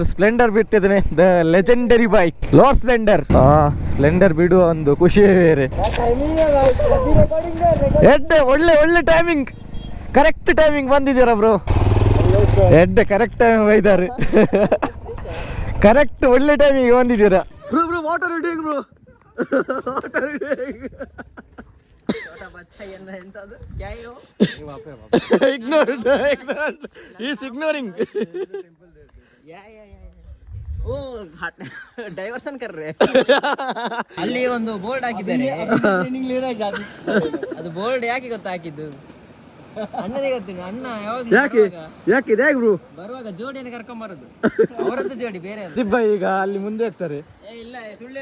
Splendor ಬಿಡ್ತಿದ್ದೇನೆ, the legendary bike lord Splendor. Splendor ಬಿಡುವ ಒಂದು ಖುಷಿಯೇ ಬೇರೆ. ಒಳ್ಳೆ ಟೈಮಿಂಗ್, ಕರೆಕ್ಟ್ ಟೈಮಿಂಗ್ ಬಂದಿದ್ದೀರಾ ಬ್ರೋ. ಕರೆಕ್ಟ್ ಟೈಮ್ ಬೈದಾರೆ, ಕರೆಕ್ಟ್ ಒಳ್ಳೆ ಟೈಮಿಗೆ ಬಂದಿದ್ದೀರಾ bro. Water reading bro, water reading. ignoring. Diversion ಕರ್ರೆ. ಅಲ್ಲಿ ಒಂದು ಬೋರ್ಡ್ ಹಾಕಿದ್ದಾರೆ. ಅದು ಬೋರ್ಡ್ ಯಾಕೆ ಗೊತ್ತಾ ಹಾಕಿದ್ದು? ಅಣ್ಣನಿಗೆ ಗೊತ್ತಿಲ್ಲ. ಅಣ್ಣ ಯಾಕೆ ಬ್ರೋ ಬರುವಾಗ ಜೋಡಿಯನ್ನು ಕರ್ಕೊಂಡ್ ಬರೋದು, ಅವರದ್ದು ಜೋಡಿ ಬೇರೆ. ದಿಬ್ಬ ಈಗ ಅಲ್ಲಿ ಮುಂದೆ ಹೋಗ್ತಾರೆ. ಇಲ್ಲ ಸುಳ್ಳು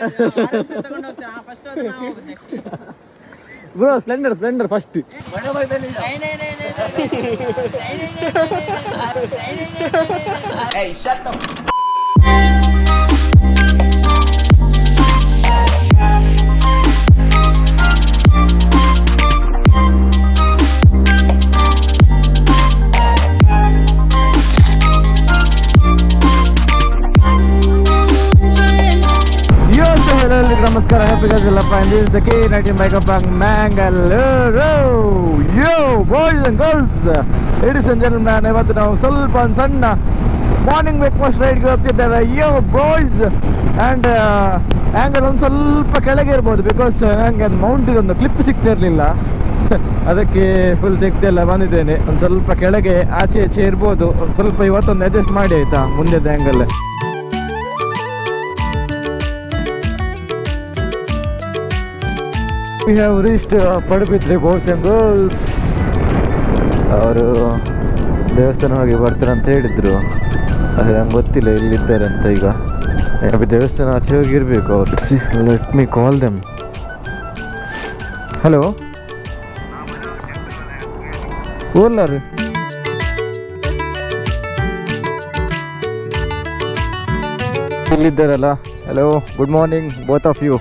ತಗೊಂಡು ಹೋಗ್ತಾರೆ. ಫಸ್ಟ್ ನಾವು ಹೋಗುದು ನೆಕ್ಸ್ಟ್ ಬ್ರೋ. Splendor first. ನಮಸ್ಕಾರ, ಹೇಗಿದ್ದೀರಲ್ಲಪ್ಪ? This is the K90 Bike Mangalore. Yo boys and girls, ladies and gentlemen, ಇವತ್ತು ನಾವು ಸ್ವಲ್ಪ ಒಂದು ಸಣ್ಣ ಮಾರ್ನಿಂಗ್ ಬ್ರೇಕ್ಫಾಸ್ಟ್ ರೈಡ್ಗೆ ಹೋಗ್ತಿದ್ದೇವೆ. ಯೋ ಬಾಯ್ಸ್ ಆ್ಯಂಡ್ ಆ್ಯಂಗಲ್ ಒಂದು ಸ್ವಲ್ಪ ಕೆಳಗೆ ಇರ್ಬೋದು, ಬಿಕಾಸ್ ನನಗೆ ಅದು ಮೌಂಟಿಗೆ ಒಂದು ಕ್ಲಿಪ್ ಸಿಗ್ತಿರಲಿಲ್ಲ, ಅದಕ್ಕೆ ಫುಲ್ ತೆಗ್ದೆಲ್ಲ ಬಂದಿದ್ದೇನೆ. ಒಂದು ಸ್ವಲ್ಪ ಕೆಳಗೆ ಆಚೆ ಇರ್ಬೋದು, ಒಂದು ಸ್ವಲ್ಪ ಇವತ್ತೊಂದು ಅಡ್ಜಸ್ಟ್ ಮಾಡಿ ಆಯಿತಾ ಮುಂದೆದು angle. We have reached Padubidri boys and girls. ಅವರು ದೇವಸ್ಥಾನ ಹೋಗಿ ಬರ್ತಾರೆ ಅಂತ ಹೇಳಿದ್ರು, ಅದು ನಂಗೆ ಗೊತ್ತಿಲ್ಲ ಎಲ್ಲಿದ್ದಾರೆ ಅಂತ. ಈಗ ದೇವಸ್ಥಾನ ಆಚೆ ಹೋಗಿರ್ಬೇಕು ಅವರು. Let me call them. Hello, ಓಲ್ಲ ರೀ, ಇಲ್ಲಿದ್ದಾರಲ್ಲ. Hello, good morning both of you.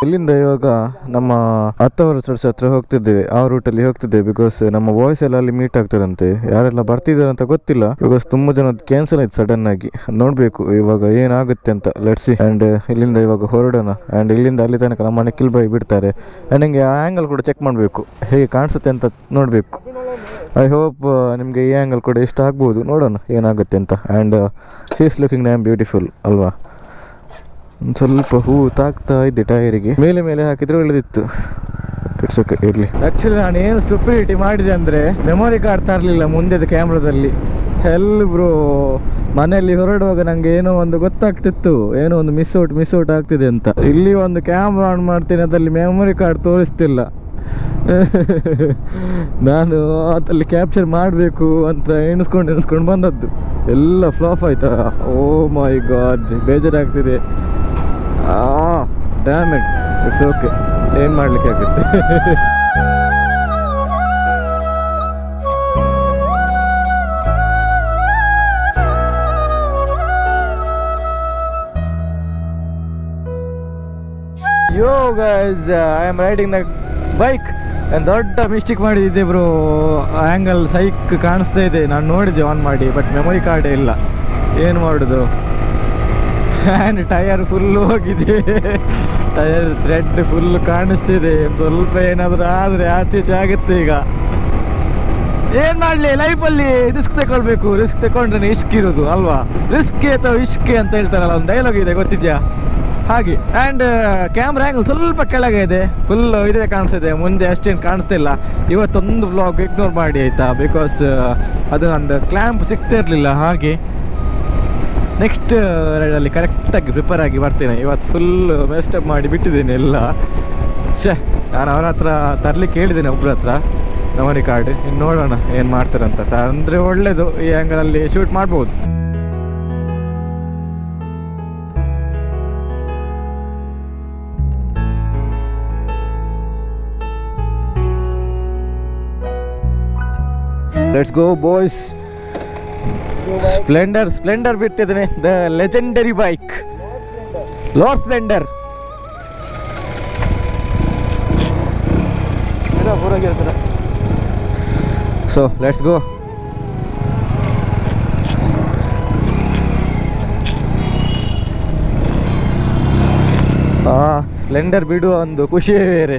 ಇಲ್ಲಿಂದ ಇವಾಗ ನಮ್ಮ ಹತ್ತವರ ಚರ್ಚ್ ಹತ್ರ ಹೋಗ್ತಿದ್ದೇವೆ, ಆ ರೂಟಲ್ಲಿ ಹೋಗ್ತಿದ್ದೇವೆ. ಬಿಕಾಸ್ ನಮ್ಮ ಬಾಯ್ಸ್ ಎಲ್ಲ ಅಲ್ಲಿ ಮೀಟ್ ಆಗ್ತಾರಂತೆ. ಯಾರೆಲ್ಲ ಬರ್ತಿದ್ದಾರೆ ಅಂತ ಗೊತ್ತಿಲ್ಲ, ಬಿಕಾಸ್ ತುಂಬ ಜನ ಕ್ಯಾನ್ಸಲ್ ಆಯ್ತು ಸಡನ್ ಆಗಿ. ನೋಡ್ಬೇಕು ಇವಾಗ ಏನಾಗುತ್ತೆ ಅಂತ. Let's see. ಆ್ಯಂಡ್ ಇಲ್ಲಿಂದ ಇವಾಗ ಹೊರಡೋಣ. ಆ್ಯಂಡ್ ಇಲ್ಲಿಂದ ಅಲ್ಲಿ ತನಕ ನಮ್ಮ ನಿಖಿಲ್ ಬಾಯ್ ಬಿಡ್ತಾರೆ. ಆ್ಯಂಡ್ ನನಗೆ ಆ ಆ್ಯಂಗಲ್ ಕೂಡ ಚೆಕ್ ಮಾಡಬೇಕು, ಹೇಗೆ ಕಾಣಿಸುತ್ತೆ ಅಂತ ನೋಡಬೇಕು. ಐ ಹೋಪ್ ನಿಮಗೆ ಈ ಆ್ಯಂಗಲ್ ಕೂಡ ಇಷ್ಟ ಆಗ್ಬೋದು. ನೋಡೋಣ ಏನಾಗುತ್ತೆ ಅಂತ. And she is looking dam beautiful ಅಲ್ವಾ? ಒಂದು ಸ್ವಲ್ಪ ಹೂ ತಾಗ್ತಾ ಇದ್ದೆ ಟೈರಿಗೆ, ಮೇಲೆ ಹಾಕಿದ್ರೆ ಒಳ್ಳೆದಿತ್ತು. ಇಟ್ಸ್ ಓಕೆ, ಇರಲಿ. ಆ್ಯಕ್ಚುಲಿ ನಾನು ಏನು ಸ್ಟುಪಿಡಿಟಿ ಮಾಡಿದೆ ಅಂದರೆ ಮೆಮೊರಿ ಕಾರ್ಡ್ ತರಲಿಲ್ಲ ಮುಂದೆದು ಕ್ಯಾಮ್ರಾದಲ್ಲಿ. ಬ್ರೋ, ಮನೆಯಲ್ಲಿ ಹೊರಡುವಾಗ ನನಗೆ ಏನೋ ಒಂದು ಗೊತ್ತಾಗ್ತಿತ್ತು, ಏನೋ ಒಂದು ಮಿಸ್ ಔಟ್ ಆಗ್ತಿದೆ ಅಂತ. ಇಲ್ಲಿ ಒಂದು ಕ್ಯಾಮ್ರಾ ಆನ್ ಮಾಡ್ತೀನಿ, ಅದರಲ್ಲಿ ಮೆಮೊರಿ ಕಾರ್ಡ್ ತೋರಿಸ್ತಿಲ್ಲ. ನಾನು ಅದಲ್ಲಿ ಕ್ಯಾಪ್ಚರ್ ಮಾಡಬೇಕು ಅಂತ ಎಣಿಸ್ಕೊಂಡು ಬಂದದ್ದು, ಎಲ್ಲ ಫ್ಲಾಪ್ ಆಯ್ತಾ. ಓ ಮೈ ಗಾಡ್, ಬೇಜಾರಾಗ್ತಿದೆ. Damn it. ಇಟ್ಸ್ ಓಕೆ, ಏನು ಮಾಡಲಿಕ್ಕೆ ಆಗುತ್ತೆ. Yo guys, I am riding the bike. ದೊಡ್ಡ ಮಿಸ್ಟೇಕ್ ಮಾಡಿದ್ದೆ ಬ್ರೋ. ಆ್ಯಂಗಲ್ ಸೈಕ್ ಕಾಣಿಸ್ತಾ ಇದೆ, ನಾನು ನೋಡಿದ್ದೆ ಆನ್ ಮಾಡಿ, ಬಟ್ ಮೆಮೊರಿ ಕಾರ್ಡೇ ಇಲ್ಲ. ಏನು ಮಾಡೋದು? ಆ್ಯಂಡ್ ಟಯರ್ ಫುಲ್ ಹೋಗಿದೆ, ಟಯರ್ ಥ್ರೆಡ್ ಫುಲ್ ಕಾಣಿಸ್ತಿದೆ. ಸ್ವಲ್ಪ ಏನಾದರೂ ಆದರೆ ಆಚೆ ಆಗುತ್ತೆ. ಈಗ ಏನು ಮಾಡಲಿ, ಲೈಫಲ್ಲಿ ರಿಸ್ಕ್ ತಗೊಳ್ಬೇಕು. ರಿಸ್ಕ್ ತಗೊಂಡ್ರೆ ಇಷ್ಕ್ ಇರೋದು ಅಲ್ವಾ? ರಿಸ್ಕ್ ಅಥವಾ ಇಷ್ಕೆ ಅಂತ ಹೇಳ್ತಾರಲ್ಲ, ಒಂದು ಡೈಲಾಗ್ ಇದೆ, ಗೊತ್ತಿದೆಯಾ? ಹಾಗೆ. ಆ್ಯಂಡ್ ಕ್ಯಾಮ್ರಾ ಆ್ಯಂಗಲ್ ಸ್ವಲ್ಪ ಕೆಳಗೆ ಇದೆ, ಫುಲ್ ಇದೇ ಕಾಣಿಸ್ತಿದೆ, ಮುಂದೆ ಅಷ್ಟೇನು ಕಾಣಿಸ್ತಿಲ್ಲ. ಇವತ್ತೊಂದು ವ್ಲಾಗ್ ಇಗ್ನೋರ್ ಮಾಡಿ ಆಯಿತಾ, ಬಿಕಾಸ್ ಅದು ಒಂದು ಕ್ಲ್ಯಾಂಪ್ ಸಿಗ್ತಾ ಇರಲಿಲ್ಲ. ಹಾಗೆ ನೆಕ್ಸ್ಟ್ ರೈಡಲ್ಲಿ ಕರೆಕ್ಟಾಗಿ ಪ್ರಿಪೇರ್ ಆಗಿ ಬರ್ತೇನೆ. ಇವತ್ತು ಫುಲ್ ಮೆಸ್ಟಪ್ ಮಾಡಿ ಬಿಟ್ಟಿದ್ದೇನೆ ಎಲ್ಲ. ನಾನು ಅವರ ಹತ್ರ ತರಲಿಕ್ಕೆ ಹೇಳಿದ್ದೇನೆ, ಒಬ್ಬರ ಹತ್ರ ಮೆಮೊರಿ ಕಾರ್ಡ್. ಇನ್ನು ನೋಡೋಣ ಏನು ಮಾಡ್ತಾರಂತ. ಅಂದರೆ ಒಳ್ಳೆಯದು, ಈ ಆ್ಯಂಗಲಲ್ಲಿ ಶೂಟ್ ಮಾಡ್ಬೋದು. Let's go boys. ಸ್ಪ್ಲೆಂಡರ್ ಬಿಡ್ತಿದ್ದೇನೆ, the legendary bike lord Splendor. So let's go. Splendor ಬಿಡುವ ಒಂದು ಖುಷಿಯೇ ಬೇರೆ.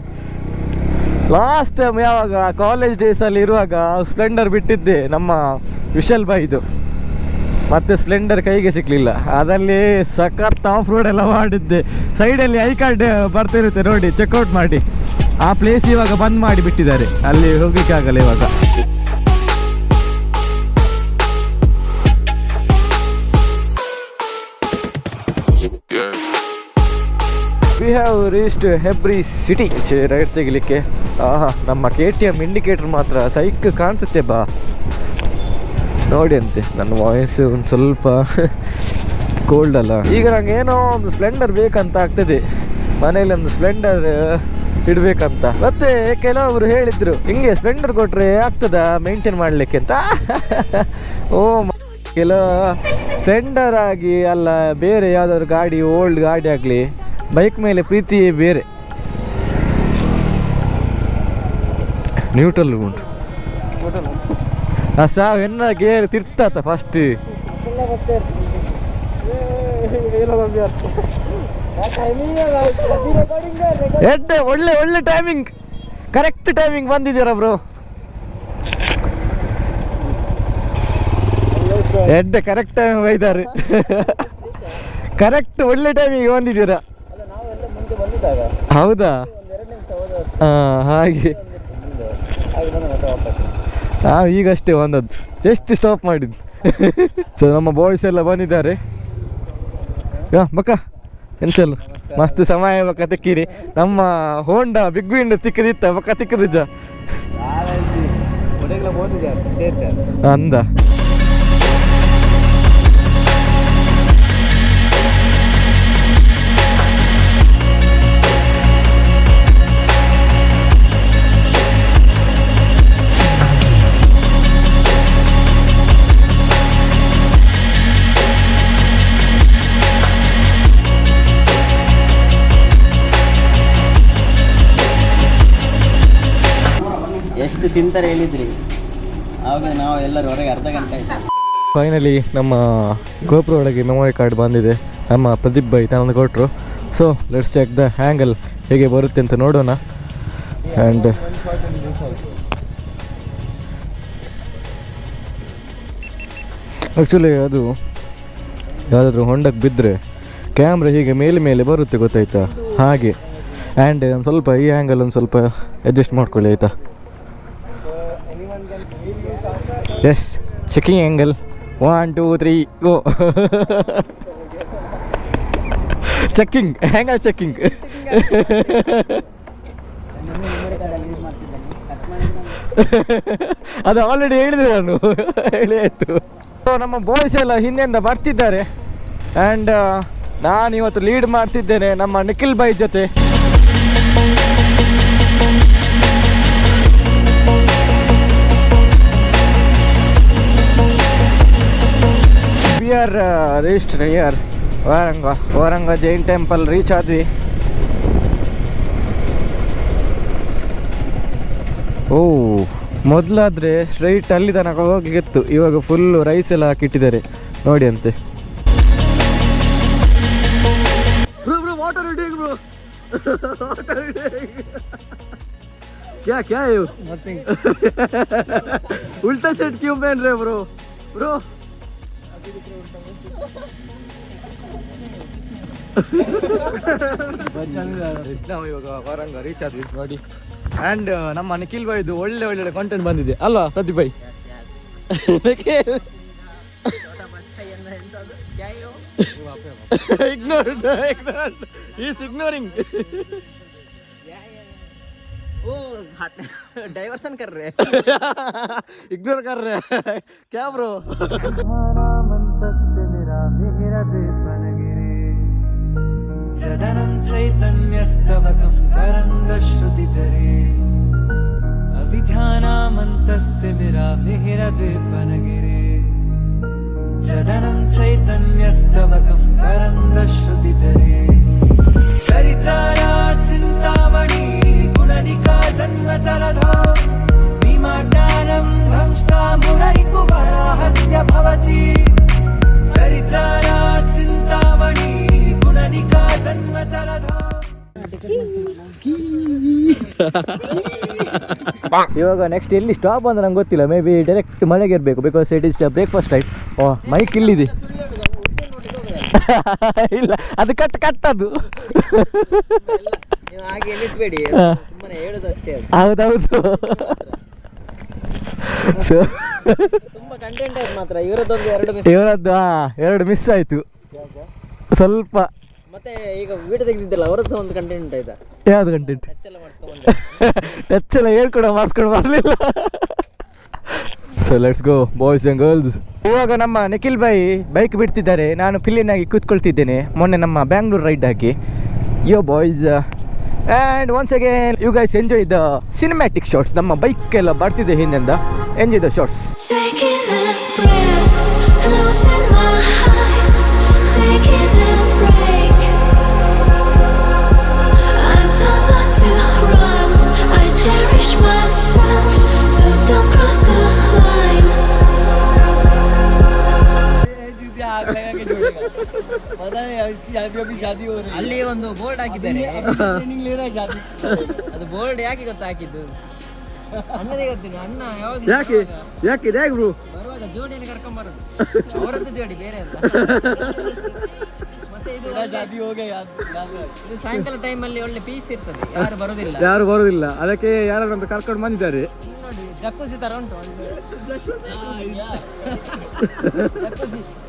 ಲಾಸ್ಟ್ ಟೈಮ್ ಯಾವಾಗ ಕಾಲೇಜ್ ಡೇಸಲ್ಲಿ ಇರುವಾಗ ಸ್ಪ್ಲೆಂಡರ್ ಬಿಟ್ಟಿದ್ದೆ ನಮ್ಮ ವಿಶಲ್ ಬೈದು, ಮತ್ತೆ ಸ್ಪ್ಲೆಂಡರ್ ಕೈಗೆ ಸಿಕ್ಕಲಿಲ್ಲ. ಅದರಲ್ಲಿ ಸಖತ್ ಆಫ್ ರೋಡ್ ಎಲ್ಲ ಮಾಡಿದ್ದೆ. ಸೈಡಲ್ಲಿ ಐ ಕಾರ್ಡ್ ಬರ್ತಿರುತ್ತೆ ನೋಡಿ, ಚೆಕ್ಔಟ್ ಮಾಡಿ. ಆ ಪ್ಲೇಸ್ ಇವಾಗ ಬಂದ್ ಮಾಡಿ ಬಿಟ್ಟಿದ್ದಾರೆ, ಅಲ್ಲಿ ಹೋಗ್ಲಿಕ್ಕೆ ಆಗಲ್ಲ ಇವಾಗ. We have reached Hebri city. Right ತೆಗಿಲಿಕ್ಕೆ ನಮ್ಮ KTM ಇಂಡಿಕೇಟರ್ ಮಾತ್ರ ಸೈಕ್ ಕಾಣಿಸುತ್ತೆ ಬಾ ನೋಡಿ ಅಂತೆ. ನನ್ನ ವಾಯ್ಸ್ ಒಂದು ಸ್ವಲ್ಪ ಕೋಲ್ಡ್ ಅಲ್ಲ. ಈಗ ನಂಗೆ ಏನೋ ಒಂದು ಸ್ಪ್ಲೆಂಡರ್ ಬೇಕಂತ ಆಗ್ತದೆ, ಮನೇಲಿ ಒಂದು ಸ್ಪ್ಲೆಂಡರ್ ಇಡಬೇಕಂತ. ಮತ್ತೆ ಕೆಲವರು ಹೇಳಿದ್ರು ಹಿಂಗೆ ಸ್ಪ್ಲೆಂಡರ್ ಕೊಟ್ರೆ ಆಗ್ತದ ಮೇಂಟೈನ್ ಮಾಡಲಿಕ್ಕೆ ಅಂತ. ಓ ಕೆಲವು ಸ್ಪ್ಲೆಂಡರ್ ಆಗಿ ಅಲ್ಲ, ಬೇರೆ ಯಾವ್ದಾದ್ರು ಗಾಡಿ, ಓಲ್ಡ್ ಗಾಡಿ ಆಗಲಿ, ಬೈಕ್ ಮೇಲೆ ಪ್ರೀತಿಯೇ ಬೇರೆ. ನ್ಯೂಟ್ರಲ್ ಉಂಟು ಎನ್ನ ಗೇರ್ ತಿರ್ತಾತ ಫಸ್ಟ್. ಎಡ್ಡೆ ಒಳ್ಳೆ ಒಳ್ಳೆ ಟೈಮಿಂಗ್, ಕರೆಕ್ಟ್ ಟೈಮಿಂಗ್ ಬಂದಿದ್ದೀರಾ ಬ್ರೋ. ಎಡ್ಡೆ ಕರೆಕ್ಟ್ ಟೈಮಿಂಗ್ ಬೈತಾರೆ. ಕರೆಕ್ಟ್ ಒಳ್ಳೆ ಟೈಮಿಂಗ್ ಬಂದಿದ್ದೀರಾ. ಹೌದಾ? ಹಾಗೆ ನಾವು ಈಗಷ್ಟೇ ಬಂದದ್ದು, ಜಸ್ಟ್ ಸ್ಟಾಪ್ ಮಾಡಿದ್ದು. ಸೊ ನಮ್ಮ ಬಾಯ್ಸ್ ಎಲ್ಲ ಬಂದಿದ್ದಾರೆ. ಬಕ್ಕ ಎಂಚಲ್ಲ ಮಸ್ತ್ ಸಮಯ ಬಕ್ಕ ತಿಕ್ಕಿರಿ. ನಮ್ಮ ಹೋಂಡಾ ಬಿಗ್ ವಿಂಡ್ ತಿಕ್ಕದಿತ್ತ ಬಕ್ಕ ತಿಕ್ಕದಿದ್ದ ಅಂದ. ಎಷ್ಟು ತಿಂತಾರೆ ಹೇಳಿದ್ರಿ, ಆವಾಗ ನಾವು ಎಲ್ಲರೂ ಹೊರಗೆ ಅರ್ಧ ಗಂಟೆ ಆಯ್ತು. ಫೈನಲಿ ನಮ್ಮ ಗೋಪುರ ಒಳಗೆ ಮೆಮೊರಿ ಕಾರ್ಡ್ ಬಂದಿದೆ. ನಮ್ಮ ಪ್ರದೀಪ್ ಬೈ ತಂದು ಕೊಟ್ಟರು. So let's check the angle ಹೇಗೆ ಬರುತ್ತೆ ಅಂತ ನೋಡೋಣ. ಆ್ಯಂಡ್ ಆ್ಯಕ್ಚುಲಿ ಅದು ಯಾವುದಾದ್ರೂ ಹೊಂಡಕ್ಕೆ ಬಿದ್ದರೆ ಕ್ಯಾಮ್ರಾ ಹೀಗೆ ಮೇಲೆ ಮೇಲೆ ಬರುತ್ತೆ, ಗೊತ್ತಾಯ್ತಾ? ಹಾಗೆ. ಆ್ಯಂಡ್ ಒಂದು ಸ್ವಲ್ಪ ಈ ಆ್ಯಂಗಲ್ ಒಂದು ಸ್ವಲ್ಪ ಅಡ್ಜಸ್ಟ್ ಮಾಡ್ಕೊಳ್ಳಿ ಆಯಿತಾ? Yes, checking angle 1 2 3 go. Checking angle, checking. ಅದು ಆಲ್ರೆಡಿ ಹೇಳಿದೆ ನಾನು, ಹೇಳಿ ಆಯಿತು. ಸೊ ನಮ್ಮ ಬಾಯ್ಸ್ ಎಲ್ಲ ಹಿಂದೆಯಿಂದ ಬರ್ತಿದ್ದಾರೆ. ಆ್ಯಂಡ್ ನಾನು ಇವತ್ತು ಲೀಡ್ ಮಾಡ್ತಿದ್ದೇನೆ ನಮ್ಮ ನಿಖಿಲ್ ಬೈ ಜೊತೆ. We are reached near Varanga Jain temple reach ಆದ್ವಿ. ಓ, ಮೊದಲಾದರೆ ಸ್ಟ್ರೈಟ್ ಅಲ್ಲಿ ತನಕ ಹೋಗ್ಲಿಕ್ಕಿತ್ತು, ಇವಾಗ ಫುಲ್ಲು ರೈಸ್ ಎಲ್ಲ ಹಾಕಿಟ್ಟಿದ್ದಾರೆ ನೋಡಿ ಅಂತೆ. क्या है वो? Nothing. उल्टा शर्ट क्यों पहन रहे ब्रो? ನಾವು ಇವಾಗ ವಾರಂಗ ರೀಚ್ ಆದ್ವಿ ನೋಡಿ. ಆ್ಯಂಡ್ ನಮ್ಮ ನಿಖಿಲ್ ಬೈದು ಒಳ್ಳೆ ಒಳ್ಳೆ ಕಂಟೆಂಟ್ ಬಂದಿದೆ ಅಲ್ವಾ ಪ್ರದೀಪ್ ಬೈ? ignoring. वो डाइवर्सन कर रहे हैं. इग्नोर कर रहे हैं क्या ब्रो? चैतन्यस्तवकं तरङ्गश्रुतिधरे अविध्यानामन्तस्तिमिरामिहिरद्वीपनगिरे सदनं चैतन्यस्तवकं तरङ्गश्रुतिधरे चरित्राया चिन्तामणि गुणनिका जन्मचरधा भीमाज्ञानं ಇವಾಗ ನೆಕ್ಸ್ಟ್ ಎಲ್ಲಿ ಸ್ಟಾಪ್ ಅಂತ ನಂಗೆ ಗೊತ್ತಿಲ್ಲ, ಮೇ ಬಿ ಡೈರೆಕ್ಟ್ ಮನೆಗೆ ಇರಬೇಕು, because it is breakfast time. Oh mic ಇಲ್ಲಿದೆ. ಇಲ್ಲ ಅದು ಕಟ್ಟದು. ಹಾಗೆ ಎನಿಸ್ಬೇಡಿ, ಸುಮ್ಮನೆ ಹೇಳೋದಷ್ಟೇ. ಹೌದೌದು. ಸೊ ತುಂಬಾ ಕಂಟೆಂಟ್ ಆಯ್ತು ಮಾತ್ರ ಇವರದ್ದೊಂದು ಎರಡು ಮಿಸ್ ಆಯ್ತು ಸ್ವಲ್ಪ. ಮತ್ತೆ ಈಗ ವಿಡಿಯೋ ತೆಗೆದಿದ್ದಲ್ಲ ಅವರದ್ದು ಒಂದು ಕಂಟೆಂಟ್ ಆಯ್ತಾ? ಯಾವ್ದು ಕಂಟೆಂಟ್? ಟಚ್ ಎಲ್ಲ ಮಾಡಿಸ್ಕೊಂಡು ಟಚ್ ಎಲ್ಲ ಹೇಳ್ಕೊಡ ಮಾಡಿಸ್ಕೊಂಡು ಬರಲಿಲ್ಲ. So let's go boys and girls. ಇವಾಗ ನಮ್ಮ ನಿಖಿಲ್ ಭಾಯಿ ಬೈಕ್ ಬಿಡ್ತಿದ್ದಾರೆ, ನಾನು ಪಿಲ್ಲಿನಾಗಿ ಕೂತ್ಕೊಳ್ತಿದ್ದೇನೆ, ಮೊನ್ನೆ ನಮ್ಮ ಬ್ಯಾಂಗ್ಳೂರ್ ರೈಡ್ ಹಾಕಿ. Yo boys, and once again you guys enjoy the cinematic shorts. ನಮ್ಮ ಬೈಕ್ ಎಲ್ಲ ಬರ್ತಿದೆ ಹಿಂದಿಂದ, ಎಂಜಾಯ್ ದ ಶಾರ್ಟ್ಸ್. ಅಲ್ಲಿ ಒಂದು ಬೋರ್ಡ್ ಹಾಕಿದ್ದಾರೆ, ಅದು ಬೋರ್ಡ್ ಯಾಕೆ ಗೊತ್ತಾ ಹಾಕಿದ್ದು? ಅಣ್ಣನಿಗೆ ಗೊತ್ತಿಲ್ಲ. ಅಣ್ಣ ಯಾಕೆ ಬರುವಾಗ ಜೋಡಿಯನ್ನು ಕರ್ಕೊಂಡ್ ಬರೋದು, ಅವರದ್ದು ಜೋಡಿ ಬೇರೆ ಅಲ್ಲ. ಮತ್ತೆ ಇದು ಸಾಯಂಕಾಲ ಟೈಮಲ್ಲಿ ಒಳ್ಳೆ ಪೀಸ್ ಇರ್ತದೆ, ಯಾರು ಬರೋದಿಲ್ಲ. ಅದಕ್ಕೆ ಯಾರಂತ ಕರ್ಕೊಂಡು ಬಂದಿದ್ದಾರೆ. ನೋಡಿ ಜಕ್ಕೂಸಿ ತರ ಉಂಟು,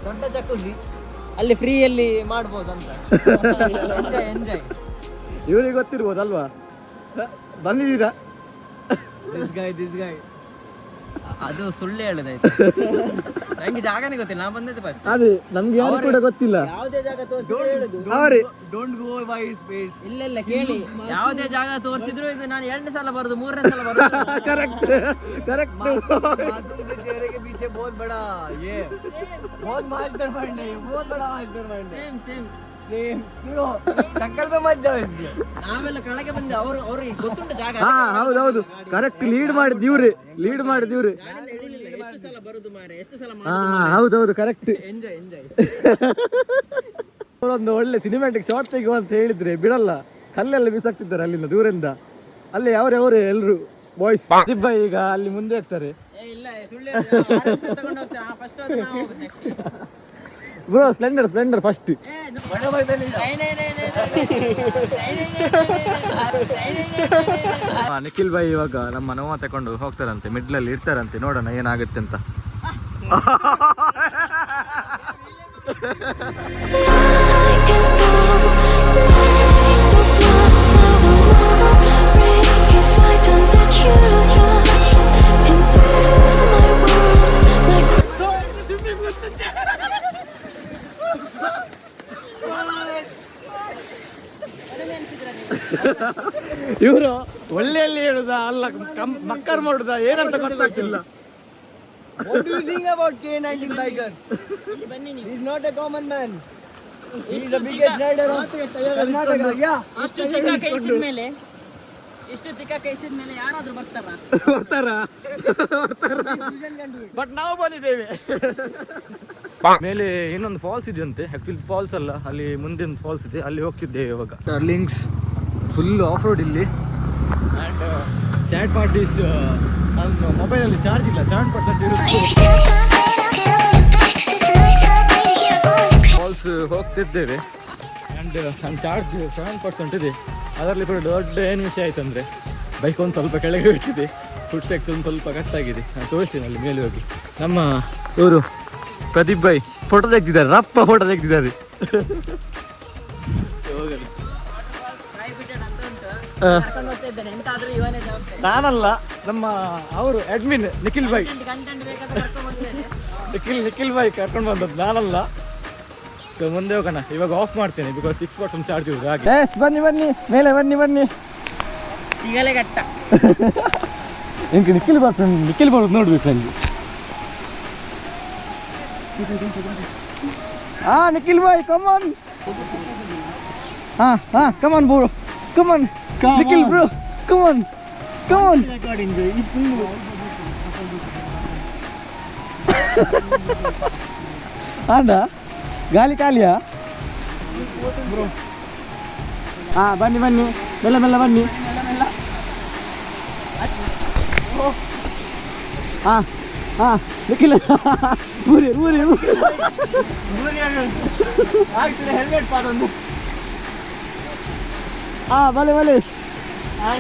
ದೊಡ್ಡ ಜಕ್ಕೂಸಿ, ಅಲ್ಲಿ ಫ್ರೀಯಲ್ಲಿ ಮಾಡ್ಬೋದು ಅಂತ. ಎಂಜಾಯ್. ಇವರಿಗೆ ಗೊತ್ತಿರ್ಬೋದಲ್ವಾ, ಬಂದಿದ್ದೀರಾ? ದಿಸ್ ಗಾಯ್ ಅದು ಸುಳ್ಳು ಹೇಳೋದಾಯ್ತು. ನಂಗೆ ಜಾಗನೇ ಗೊತ್ತಿಲ್ಲ, ನಾ ಬಂದದ್ದು ಫಸ್ಟ್. ಅದೇ ನಮ್ಗೆ ಯಾರು ಕೂಡ ಗೊತ್ತಿಲ್ಲ. ಯಾವುದೇ ಜಾಗ ತೋರಿಸಿದ್ರು ಹೇಳುದು ಡೋಂಟ್ ಗೋ ಬೈ ಸ್ಪೇಸ್. ಇಲ್ಲ ಕೇಳಿ, ಯಾವುದೇ ಜಾಗ ತೋರಿಸಿದ್ರು ಇದು ನಾನು 2ನೇ ಸಲ ಬರೋದು, 3ನೇ ಸಲ ಬರೋದು. ಕರೆಕ್ಟ್. पीछे बहुत बड़ा ये बहुत मास्टर माइंड है, बहुत बड़ा मास्टर माइंड है. सेम ಟಕ್ಕಲ್ ಮತ್ ಜಾವ इसके. ನಾವೆಲ್ಲ ಕೆಳಗೆ ಬಂದೆ, ಅವ್ರಿಗೆ ಗೊತ್ತುಂಟು ಜಾಗ. ಹೌದೌದು ಕರೆಕ್ಟ್. ಲೀಡ್ ಮಾಡಿದ್ವಿ. ಎಷ್ಟು ಸಲ ಬರುದು ಮಾರೆ, ಎಷ್ಟು ಸಲ ಹೌದೌದು ಕರೆಕ್ಟ್. ಎಂಜಾಯ್. ಒಂದು ಒಳ್ಳೆ ಸಿನಿಮ್ಯಾಟಿಕ್ ಶಾರ್ಟ್ ತೆಗೆಯುವ ಅಂತ ಹೇಳಿದ್ರೆ ಬಿಡಲ್ಲ, ಕಲ್ಲೆಲ್ಲ ಬಿಸಾಕ್ತಿದ್ದಾರೆ ಅಲ್ಲಿಂದ ದೂರಿಂದ. ಅಲ್ಲಿ ಅವರೇ ಎಲ್ರು ಬಾಯ್ಸ್ ದಿಬ್ಬ ಈಗ ಅಲ್ಲಿ ಮುಂದೆ ಇರ್ತಾರೆ. ಇಲ್ಲ ಸುಳ್ಳು ತಗೊಂಡು ಹೋಗ್ತಾರೆ. ಫಸ್ಟ್ ನಾವು ಹೋಗೋದು next. Bro Splendor first. Nikhil Bhai ಇವಾಗ ನಮ್ಮ ನೋವ ತಕೊಂಡು ಹೋಗ್ತಾರಂತೆ, ಮಿಡ್ಲಲ್ಲಿ ಇರ್ತಾರಂತೆ, ನೋಡೋಣ ಏನಾಗುತ್ತೆ ಅಂತ. ಇವರು ಒಳ್ಳೆಯಲ್ಲಿ ಹೇಳುದ ಅಲ್ಲ ಮಕ್ಕರ್ ಮಾಡುದ ಏನಂತ ಗೊತ್ತಾಗ್ತಿಲ್ಲ. What do you think about K19 biker? He's not a common man. He's the biggest rider of Karnataka. Yeah. ಇಷ್ಟು ತಿಕ್ಕ ಕೈಸಿದ ಮೇಲೆ ಯಾರಾದ್ರೂ ಬರ್ತಾರ? ಬಟ್ ನಾವು ಬಂದಿದ್ದೇವೆ. ಮೇಲೆ ಇನ್ನೊಂದು ಫಾಲ್ಸ್ ಇದೆಯಂತೆ, ಆಕ್ಚುಲಿ ಫಾಲ್ಸ್ ಅಲ್ಲ, ಅಲ್ಲಿ ಮುಂದಿನ ಫಾಲ್ಸ್ ಇದೆ, ಅಲ್ಲಿ ಹೋಗ್ತಿದ್ದೇವೆ ಇವಾಗ. ಡಾರ್ಲಿಂಗ್ಸ್ ಫುಲ್ ಆಫ್ ರೋಡ್ ಇಲ್ಲಿ. ಆ್ಯಂಡ್ ಸ್ಯಾಡ್ ಪಾರ್ಟ್ ಈಸ್ ನನ್ನ ಮೊಬೈಲಲ್ಲಿ ಚಾರ್ಜ್ ಇಲ್ಲ, 7% ಇರುತ್ತೆ. ಫಾಲ್ಸ್ ಹೋಗ್ತಿದ್ದೇವೆ ಆ್ಯಂಡ್ ನನ್ನ ಚಾರ್ಜ್ 7% ಇದೆ. ಅದರಲ್ಲಿ ಕೂಡ ದೊಡ್ಡ ಏನು ವಿಷಯ ಆಯ್ತು ಅಂದರೆ ಬೈಕ್ ಒಂದು ಸ್ವಲ್ಪ ಕೆಳಗೆ ಬಿಡ್ತಿದೆ, ಫುಟ್ ಟ್ಯಾಕ್ಸ್ ಒಂದು ಸ್ವಲ್ಪ ಕಟ್ಟಾಗಿದೆ. ನಾನು ತೋರಿಸ್ತೀನಿ ಅಲ್ಲಿ ಮೇಲೆ ಹೋಗಿ. ನಮ್ಮ ಇವರು ಪ್ರದೀಪ್ ಭಾಯ್ ಫೋಟೋ ತೆಗ್ದಿದ್ದಾರೆ, ರಪ್ಪ ಫೋಟೋ ತೆಗ್ದಿದ್ದಾರೆ. ನಾನಲ್ಲ, ನಮ್ಮ ಅವರು ಅಡ್ಮಿನ್ ನಿಖಿಲ್ ಭಾಯ್. ನಿಖಿಲ್ ಭಾಯ್ ಕರ್ಕೊಂಡು ಬಂದದ್ದು, ನಾನಲ್ಲ. ಮುಂದೆ ಹೋಗೋಣ. ಇವಾಗ ಆಫ್ ಮಾಡ್ತೇನೆ, ಬಿಕಾಸ್ 6% ಚಾರ್ಜ್ ಇರೋದು ಹಾಗೆ. ಬನ್ನಿ ಮೇಲೆ ಬನ್ನಿ. ಈಗಲೇ ಕಟ್ಟ ನಿಂಗೆ ನಿಖಿಲ್ ಬರೋದು ನೋಡ್ಬೇಕು ನನಗೆ. ನಿಖಿಲ್ ಭಾಯ್ come on. Come on bro, come on Nikhil bro, come on. ಆಂಡ ಗಾಲಿ ಖಾಲಿಯಾ ಬ್ರೋ? ಬನ್ನಿ ಮೆಲ್ಲ ಬನ್ನಿ. ಹಾಂ ಹಾಂ ನಿಖಿಲ್ ಊರಿ ಊರಿ ಹೆಲ್ಮೆಟ್ ಪಾಡೊಂದು ಹಾಂ ಬಲೆ ಬಲೆ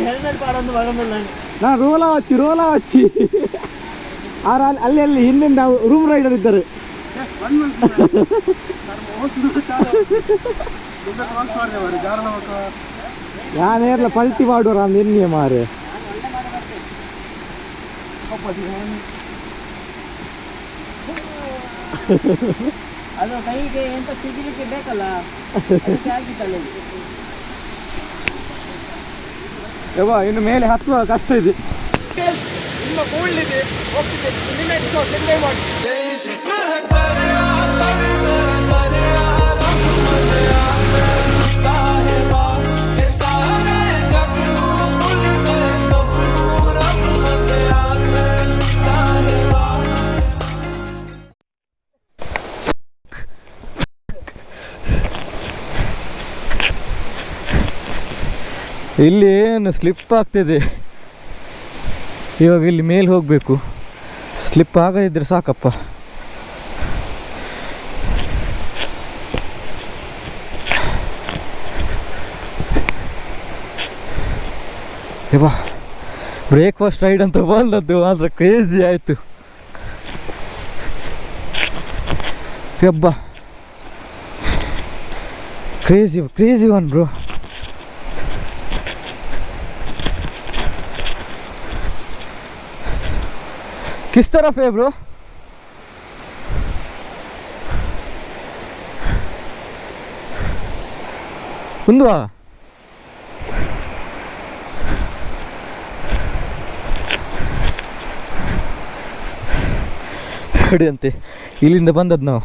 ಹೆಲ್ಮೆಟ್ ಪಾಡೊಂದು ಬರೋದಿಲ್ಲ ನಾನು ರೋಲಾ ಹಚ್ಚಿ ಅಲ್ಲಿ ಅಲ್ಲಿ ಹಿಂದಿಂದ ರೂಮ್ ರೈಡರ್ ಇದ್ದಾರೆ ഞാനേറില്ല പൾട്ടി പാടുവാ നിന്നെ മാറ് ಅದು ಕೈಗೆ ಎಂತ ಸಿಗಲಿಕ್ಕೆ ಬೇಕಲ್ಲ ಯವ್ವ ಇನ್ನು ಮೇಲೆ ಹತ್ತುವ ಕಷ್ಟ ಇದೆ ನಿಮ್ಮ ಕೂಡ್ಲಿದೆ ಹೋಗ್ತಿದೆ ಎಂಜಾಯ್ ಮಾಡಿ ಇಲ್ಲಿ ಏನು ಸ್ಲಿಪ್ ಆಗ್ತಿದೆ ಇವಾಗ ಇಲ್ಲಿ ಮೇಲೆ ಹೋಗಬೇಕು ಸ್ಲಿಪ್ ಆಗದಿದ್ರೆ ಸಾಕಪ್ಪ ಇವಾ ಬ್ರೇಕ್ಫಾಸ್ಟ್ ರೈಡ್ ಅಂತ ಬಂದದ್ದು ಮಾತ್ರ ಕ್ರೇಜಿ ಆಯಿತು ಯಬ್ಬಾ ಕ್ರೇಜಿ ಒನ್ ಬ್ರೋ किस तरफ है ब्रो कुंदवा ನೋಡಿ ಅಂತೆ ಇಲ್ಲಿಂದ ಬಂದದ್ದು ನಾವು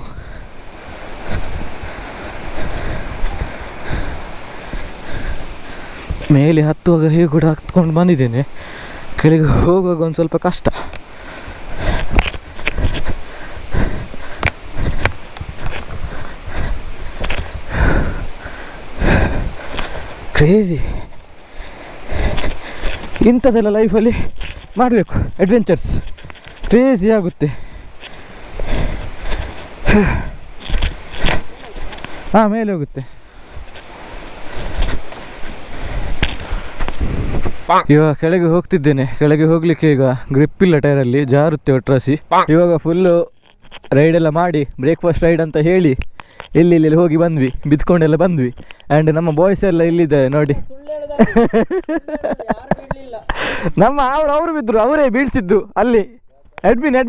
ಮೇಲೆ ಹತ್ತುವಾಗ ಹೇಗೆ ಕೂಡ ಹತ್ಕೊಂಡು ಬಂದಿದ್ದೇನೆ ಕೆಳಗೆ ಹೋಗುವಾಗ ಒಂದು ಸ್ವಲ್ಪ ಕಷ್ಟ ಕ್ರೇಜಿ ಇಂಥದ್ದೆಲ್ಲ ಲೈಫಲ್ಲಿ ಮಾಡಬೇಕು ಅಡ್ವೆಂಚರ್ಸ್ ಕ್ರೇಜಿ ಆಗುತ್ತೆ ಹಾಂ ಮೇಲೆ ಹೋಗುತ್ತೆ ಇವಾಗ ಕೆಳಗೆ ಹೋಗ್ತಿದ್ದೇನೆ ಕೆಳಗೆ ಹೋಗ್ಲಿಕ್ಕೆ ಈಗ ಗ್ರಿಪ್ ಇಲ್ಲ ಟೈರಲ್ಲಿ ಜಾರುತ್ತೆ ಒಟ್ರಾಸಿ ಇವಾಗ ಫುಲ್ಲು ರೈಡೆಲ್ಲ ಮಾಡಿ ಬ್ರೇಕ್ಫಾಸ್ಟ್ ರೈಡ್ ಅಂತ ಹೇಳಿ ಇಲ್ಲಿ ಹೋಗಿ ಬಂದ್ವಿ ಬಿದ್ಕೊಂಡೆಲ್ಲ ಬಂದ್ವಿ ಆ್ಯಂಡ್ ನಮ್ಮ ಬಾಯ್ಸ್ ಎಲ್ಲ ಇಲ್ಲಿದ್ದಾರೆ ನೋಡಿ ನಮ್ಮ ಅವರು ಬಿದ್ದರು ಅವರೇ ಬೀಳ್ತಿದ್ದು ಅಲ್ಲಿ ಅಡ್ಮಿನ್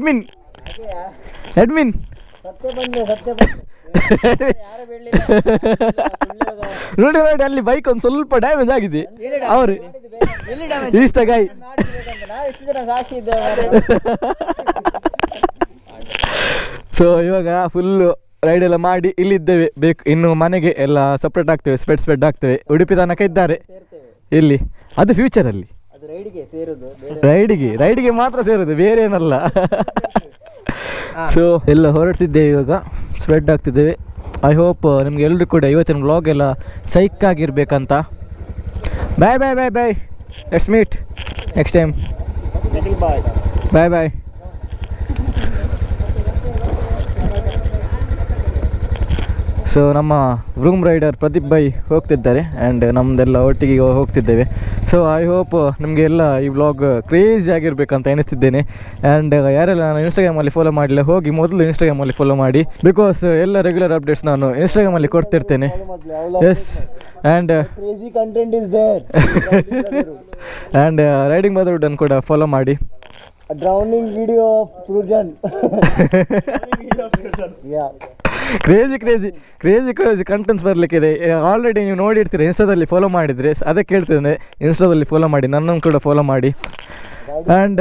ನೋಡಿ ಅಲ್ಲಿ ಬೈಕ್ ಒಂದು ಸ್ವಲ್ಪ ಡ್ಯಾಮೇಜ್ ಆಗಿದೆ ಅವರು ಗಾಯಿ ಸೊ ಇವಾಗ ಫುಲ್ಲು ರೈಡ್ ಎಲ್ಲ ಮಾಡಿ ಇಲ್ಲಿದ್ದೇವೆ ಬೇಕು ಇನ್ನು ಮನೆಗೆ ಎಲ್ಲ ಸಪ್ರೇಟ್ ಆಗ್ತೇವೆ ಸ್ಪೆಡ್ ಆಗ್ತೇವೆ ಉಡುಪಿ ತನಕ ಇದ್ದಾರೆ ಇಲ್ಲಿ ಅದು ಫ್ಯೂಚರಲ್ಲಿ ರೈಡಿಗೆ ಮಾತ್ರ ಸೇರೋದು ಬೇರೆ ಏನಲ್ಲ ಸೊ ಎಲ್ಲ ಹೊರಡ್ತಿದ್ದೇವೆ ಇವಾಗ ಸ್ಪ್ರೆಡ್ ಆಗ್ತಿದ್ದೇವೆ ಐ ಹೋಪ್ ನಿಮ್ಗೆ ಎಲ್ಲರೂ ಕೂಡ ಇವತ್ತಿನ ವ್ಲಾಗ್ ಎಲ್ಲ ಸೈಕ್ ಆಗಿರ್ಬೇಕಂತ bye let's meet next time bye so ನಮ್ಮ ರೂಮ್ ರೈಡರ್ ಪ್ರದೀಪ್ ಬೈ ಹೋಗ್ತಿದ್ದಾರೆ ಆ್ಯಂಡ್ ನಮ್ಮದೆಲ್ಲ ಒಟ್ಟಿಗೆ ಹೋಗ್ತಿದ್ದೇವೆ ಸೊ ಐ ಹೋಪ್ ನಿಮಗೆ ಎಲ್ಲ ಈ ವ್ಲಾಗ್ ಕ್ರೇಜಿ ಆಗಿರಬೇಕಂತ ಎನಿಸ್ತಿದ್ದೇನೆ ಆ್ಯಂಡ್ ಯಾರೆಲ್ಲ ನಾನು ಇನ್ಸ್ಟಾಗ್ರಾಮಲ್ಲಿ ಫಾಲೋ ಮಾಡಿಲ್ಲ ಹೋಗಿ ಮೊದಲು ಇನ್ಸ್ಟಾಗ್ರಾಮಲ್ಲಿ ಫಾಲೋ ಮಾಡಿ ಬಿಕಾಸ್ ಎಲ್ಲ ರೆಗ್ಯುಲರ್ ಅಪ್ಡೇಟ್ಸ್ ನಾನು ಇನ್ಸ್ಟಾಗ್ರಾಮಲ್ಲಿ ಕೊಡ್ತಿರ್ತೇನೆ yes and and riding brotherhood ಕೂಡ ಫಾಲೋ ಮಾಡಿ drowning video of Srujan crazy contents ಬರಲಿಕ್ಕಿದೆ ಆಲ್ರೆಡಿ ನೀವು ನೋಡಿರ್ತೀರಿ ಇನ್ಸ್ಟಾದಲ್ಲಿ ಫಾಲೋ ಮಾಡಿದರೆ ಅದಕ್ಕೆ ಹೇಳ್ತೇನೆ ಇನ್ಸ್ಟಾದಲ್ಲಿ ಫಾಲೋ ಮಾಡಿ ನನ್ನನ್ನು ಕೂಡ ಫಾಲೋ ಮಾಡಿ ಆ್ಯಂಡ್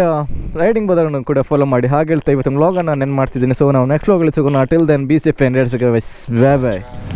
ರೈಡಿಂಗ್ ಬ್ರದರ್ಹುಡ್ ಕೂಡ ಫಾಲೋ ಮಾಡಿ ಹಾಗೆ ಹೇಳ್ತಾ ಇವತ್ತು ವ್ಲಾಗನ್ನು ನಾನು ಏನು ಮಾಡ್ತಿದ್ದೀನಿ ಸೊ ನಾವು ನೆಕ್ಸ್ಟ್ ವ್ಲಾಗಲ್ಲಿ ಸಿಗೋಣ till then be safe and bye